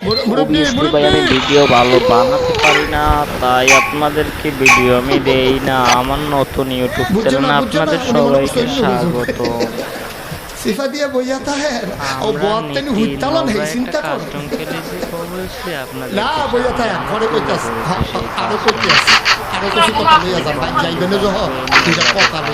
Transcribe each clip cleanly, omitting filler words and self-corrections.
Obviously ভাই আমি video ভালো বানাতে পারি না, তাই আপনাদেরকে ভিডিও আমি দেই না। আমার নতুন ইউটিউব চ্যানেলে আপনাদের সবাইকে স্বাগত। আমরা নীতি নবরা একটা কাস্টম খেলেছি, অবভিয়াসলি আপনাদেরকে সামনে আমরা তুলে ধরেছি সেই custom.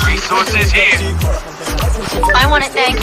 Resources here. I want to thank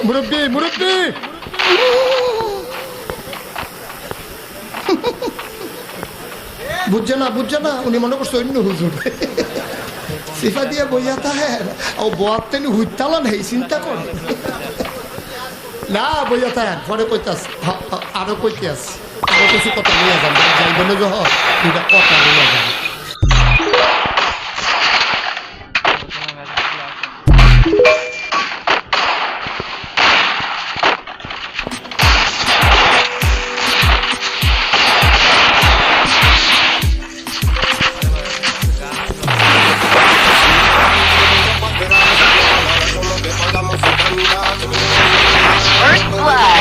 মুরব্বী মুরব্বী বুঝছে না উনি মনে করছে অন্য হুজুর সিফা দিয়ে বইয়া থাকে ও বোয়াতেনি হুইতালা নেই চিন্তা করে না বইয়া থাকেন পরে কইতাস আরো কইতে আস আরো কিছু কথা নিয়ে যান যাইবেন যহ দুটা কথা নিয়ে যান First blood.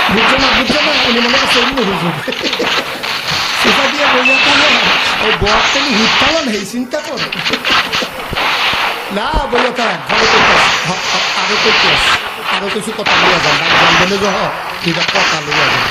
বুঝছে না উনি মনে করছে অন্য হুজুর সিফা দিয়ে বইয়া থাকে ও বোয়াতেনি হুইতালা নেই চিন্তা করে না বইয়া থাকেন পরে কইতাস আরো কইতে আস আরো কিছু কথা নিয়ে যান যাইবেন যহ দুটা কথা নিয়ে যান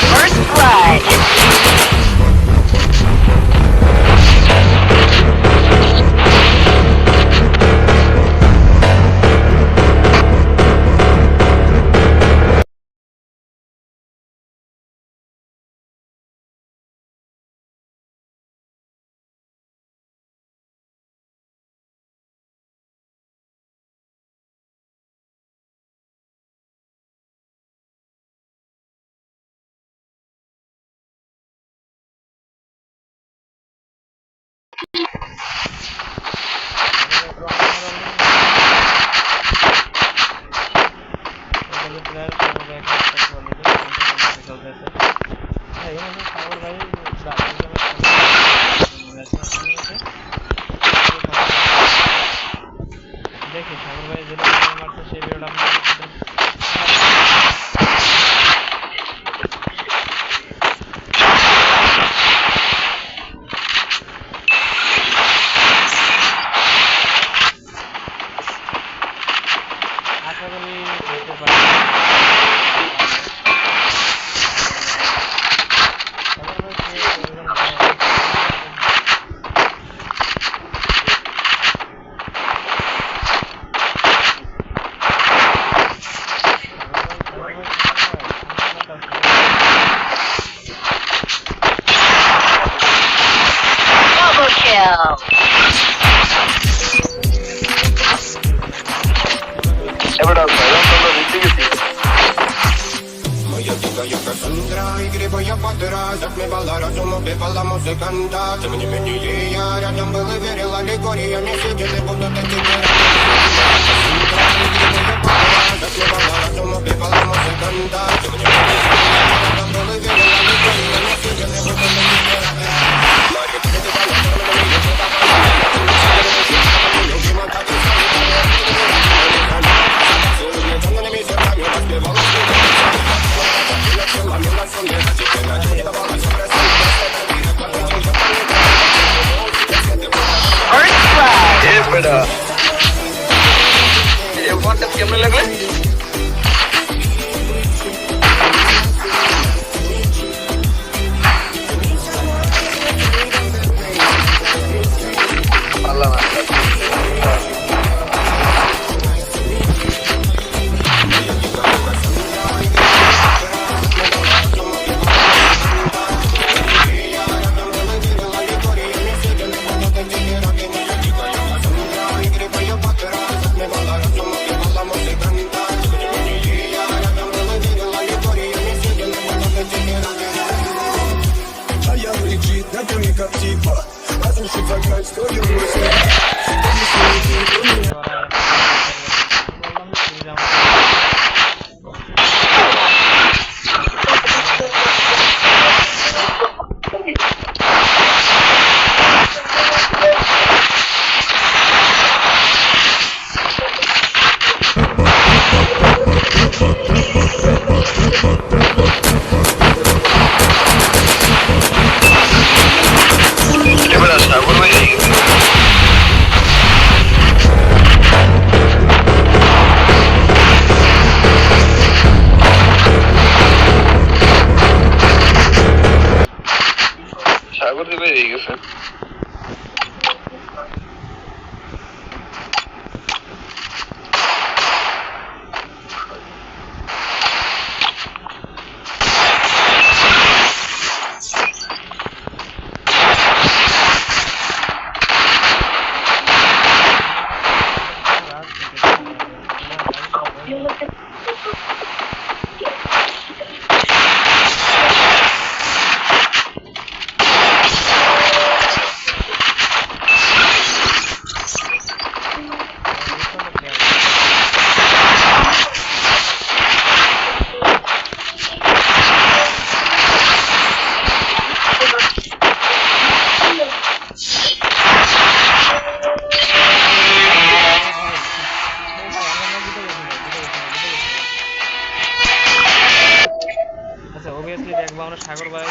First blood. দেখি ঠাকুর ভাই যেটা মারছে সেই ভিডিওটা আশা করি হতে পারে Я дикая Кассандра, игривая подра, затмевала разум, убивала музыканта. Тем не менее я рядом был и верил аллегориями, сидели будут эти Кассандра, игривая подра, затмевала разум, убивала музыканта. Тем не менее я рядом был и верил аллегориями, сидели будут эти কেমন লাগলে আল্লাহ না সাগর দেবে এই গেছে আচ্ছা অবভিয়াসলি দেখবো আমরা সাগর ভাই